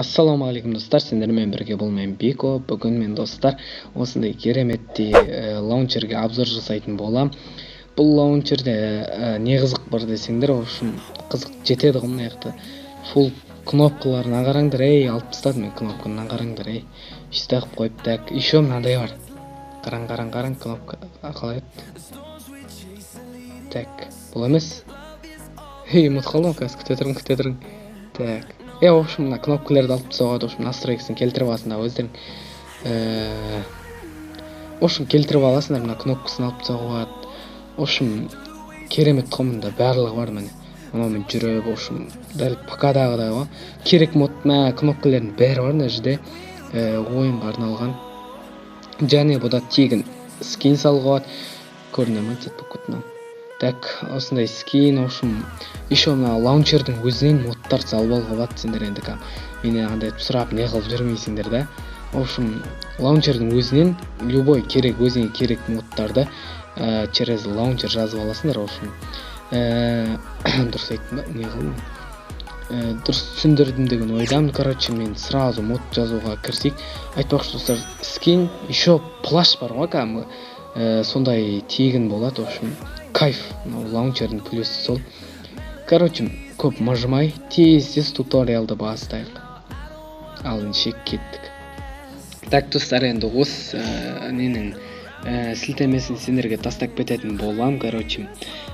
Ассалаумағалейкум достар, сендермен бірге бұл мен Бико. Бүгін мен достар осындай кереметтей лаунчерге обзор жасайтын болам. Бұл лаунчерде не қызық бар десеңдер, в общем қызық жетеді ғой мына жақта. Фул кнопкаларына қараңдар, алып тастадым мен кнопканы, қараңдар, үсті қылып қойып. Так, еще мынандай бар. Қараң, кнопка қалай еді? Так, бұл емес. Ұмытып қалдым, қазір күте тұрың. Так. В общем, мына кнопкаларды алып тастауға, в общем, настройкасын келтіріп аласыңдар өздерің. В общем, келтіріп аласыңдар, мына кнопкасын алып тастауға. В общем, керемет қомында барлығы бар міне. Мынамен жүріп, в общем, дәл ПК-дағыдай ғой. Керек модна кнопкалардың бәрі бар мына жерде. Ойынға арналған. Және бұда тегін скин салуға. Көріне ме, тет болып кетті. Так, осындай скин, в общем, еще мына лаунчердің өзінен модтар салып алуға болады. Сендер енді мені андай сұрап не қылып жүрмейсіңдер да. В общем, лаунчердің өзінен любой өзіңе керек модтарды через лаунчер жазып аласыңдар. В общем, дұрыс айттым да, не қылдым? Дұрыс түсіндірдім деген ойдамын. Короче, мен сразу мод жазуға кірсек. Айтпақшы достар, скин, еще плаш бар ғой, сондай тегін болады. В общем, кайф, лаунчердің плюсы сол. Короче, көп мажымай, тез туториалды бастайық. Ал шек кеттік. Так, достар, енді осы ненің сілтемесін сендерге тастап кететін болам. Короче,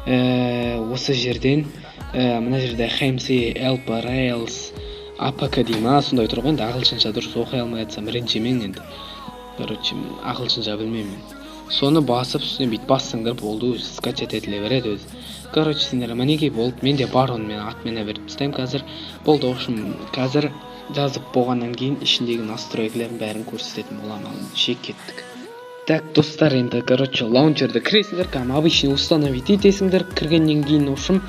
осы жерден мына жерде HMC, Elpa, Rails, APK дейма, сондай тұр ғой. Енді ағылшынша дұрыс оқи алмай жатсам ренжімен енді. Короче, ағылшынша білмеймін. Соны басып, үстіне бейт бассыңдар болды, скачать етіле береді өзі. Короче, сендер мінекей болды, менде бар, оны мен атмена беріп тастаймын қазір. Болды, в общем, қазір жазып болғаннан кейін ішіндегі настройкалардың бәрін көрсететін болам. Шек кеттік. Так, достар, енді, короче, лаунчерді кіресіңдер, обычный установить етесіңдер, кіргеннен кейін, в общем,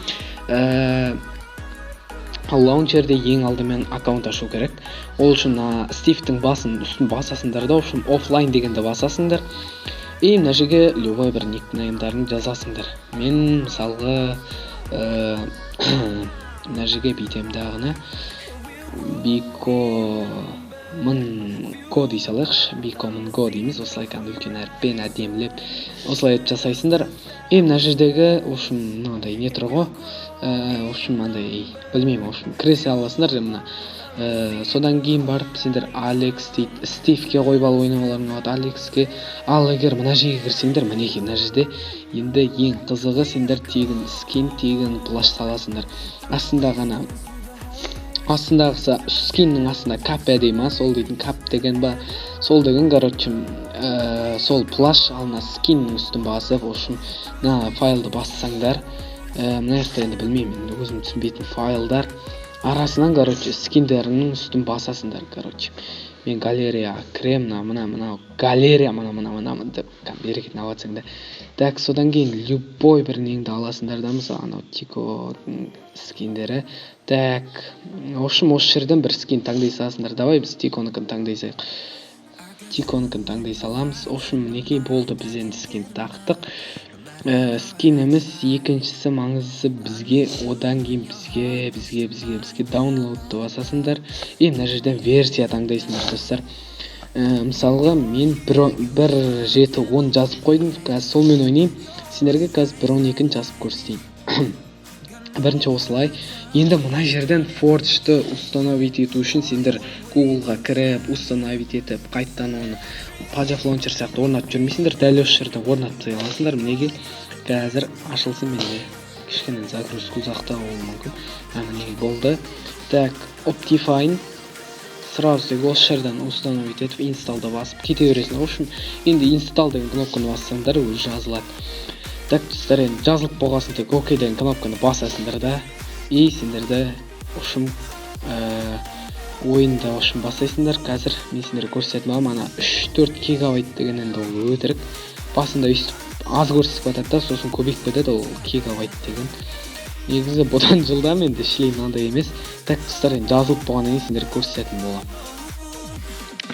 лаунчерде ең алдымен аккаунт ашу керек. Ол үшін Стивтің үстін басасыңдар да, в общем, оффлайн дегенді басасыңдар. Мына жерге любой бір никнеймдарын жазасыңдар. Мен мысалғы мына жерге бейтемдағыны Бико Мын-ко дей салайықшы. Бико Мын-ко дейміз. Осылай үлкен әріппен әдемілеп осылай жасайсыңдар. Мына жердегі, в общем, мынандай не тұр ғой. В общем, мынандай білмеймін, в общем, кіресе аласыңдар. Содан кейін барып сендер Алекс дейді, Стивке қойып алып ойнамаларың болады, Алекске. Ал егер мына жерге кірсеңдер, мінекей мына жерде енді ең қызығы сендер тегін скин, тегін плаш саласыңдар. Астындағысы скиннің астында капе дейма, сол дейтін кап деген ба, сол деген, короче, сол плаш алына скиннің үстін басып, в общем, мына файлды бассаңдар, мына жақта енді білмеймін, өзім түсінбейтін файлдар арасынан, короче, скиндерінің үстін басасыңдар, короче. Мен галерея кірем, мына галерея, деп берекетін алатсың да. Так, содан кейін любой бір неңді аласыңдар да, мысалы, анау Тико скиндері. Так, в общем, осы жерден бір скин таңдай саласыңдар. Давай біз Тиконыкын таңдай саламыз. В общем, мінекей болды, біз енді скин тақтық. Скиніміз екіншісі маңыздысы бізге, одан кейін бізге даунлоудты басасыңдар. Мына жерден версия таңдайсыңдар достар. Мысалға мен 1.7.10 жазып қойдым, қазір солмен ойнайым. Сендерге қазір 1.12 жазып көрсетейін. Бірінші осылай. Енді мына жерден Forge'ты установить ету үшін сендер Google-ға кіріп, установить етіп, қайттан оны Pajaf Launcher сияқты орнатып жүрмейсіңдер, дәл осы жерде орнатып аласыңдар. Мінеге қазір ашылсын, менде кішкене загрузка ұзақтау болуы мүмкін. Мінеге болды. Так, Optifine сразу осы жерден установить етіп, инсталды басып кете бересіңдер. В общем, енді инстал деген кнопканы бассаңдар, өзі жазылады. Так, достар, енді жазылып болғасын тек ОК деген кнопканы басасыңдар да. И сендерді, в общем, ойында, в общем, басайсыңдар. Қазір мен сендерге көрсететін болам, ана 3-4 гигабайт деген енді ол өтірік. Басында өйстіп аз көрсетіп кетеді да, сосын көбейіп кетеді ол гигабайт деген. Негізі бұдан жылдам енді ішлеймін, андай емес. Так, достар, енді жазылып болғаннан кейін сендерге көрсететін болам.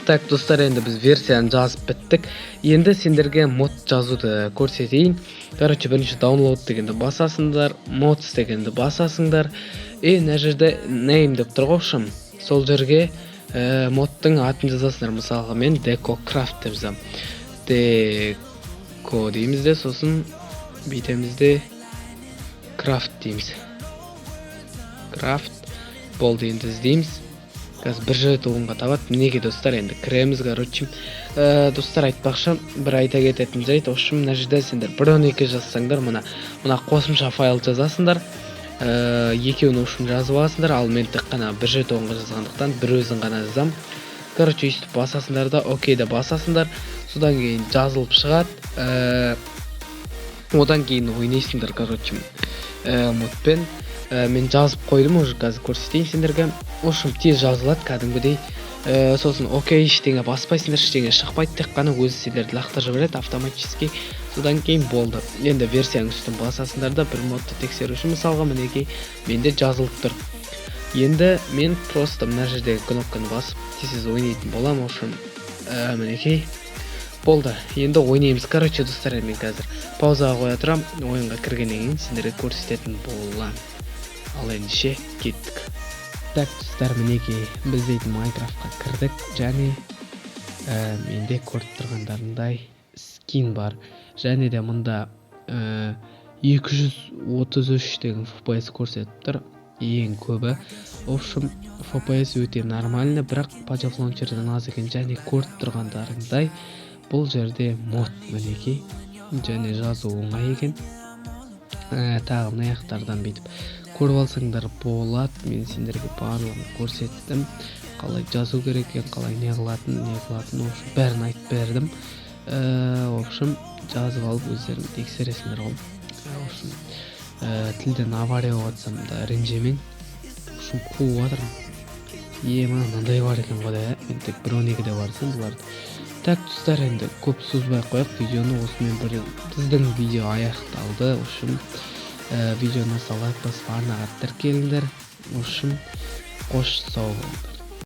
Так, достар, енді біз версияны жазып біттік. Енді сендерге мод жазуды көрсетейін. Короче, бірінші download дегенді басасыңдар, mods дегенді басасыңдар. Мына жерде name деп тұр ғой, сол жерге моддың атын жазасыңдар. Мысалға мен Deco Craft деп жазамын. Deco дейміз де, сосын бүйтемізде Craft дейміз. Craft болды, енді іздейміз. Қазір бір жеті оңға табады. Мінеке достар, енді кіреміз. Короче, достар, айтпақшы бір айта кететін жайт, осы мына жерде сендер 1.12 жазсаңдар, мына қосымша файл жазасыңдар. Екеуін ошын жазып аласыңдар, ал мен тек қана бір жеті оңға жазғандықтан бір өзін ғана жазам. Короче, үстіп басасыңдар да, окейді басасыңдар. Содан кейін жазылып шығады. Одан кейін ойнайсыңдар, короче, модпен. Мен жазып қойдым, уже қазір көрсетейін сендерге. Ошым тез жазылады кәдімгідей. Сосын окей, ештеңе баспайсыңдар, ештеңе шықпайды, тек қана өзі сендерді лақтырып жібереді автоматически. Содан кейін болды. Енді версияның үстін басасыңдар да бір модты тексеру үшін, мысалға мінекей менде жазылып тұр. Енді мен просто мына жердегі кнопканы басып тез ойнайтын болам. Ошым мінекей болды. Енді ойнаймыз. Короче, достар, мен қазір паузаға қоя тұрам. Ойынға кіргеннен кейін сендерге көрсететін болам. Ал ендеше кеттік. Так, достар, мінекей біз дейтін Майнкрафтқа кірдік, және менде көріп тұрғандарындай скин бар. Және де мұнда 233 деген FPS көрсетіп тұр, ең көбі. Общем, FPS өте нормально, бірақ Pajaf Launcher'дан аз екен. Және көріп тұрғандарындай бұл жерде мод мінекей, және жазу оңай екен. Тағы мына аяқтардан бүйтіп көріп алсаңдар болады. Мен сендерге барлығын көрсеттім, қалай жазу керек екен, қалай не қылатын, бәрін айтып бердім. Общем, жазып алып өздерің тексересіңдер ғой. Общем, тілден авария болатсам да ренжемең. Общем, қуып жатырмын. Мынандай бар екен ғой да, мен тек 1.12-де барсам бұларды. Так, достар, енді көп созбай қояқ видеоны. Осымен біздің видео аяқталды. Общем, видеоны лайк басып арнаға тіркеліңдер. Общем, қош сау болыңдар.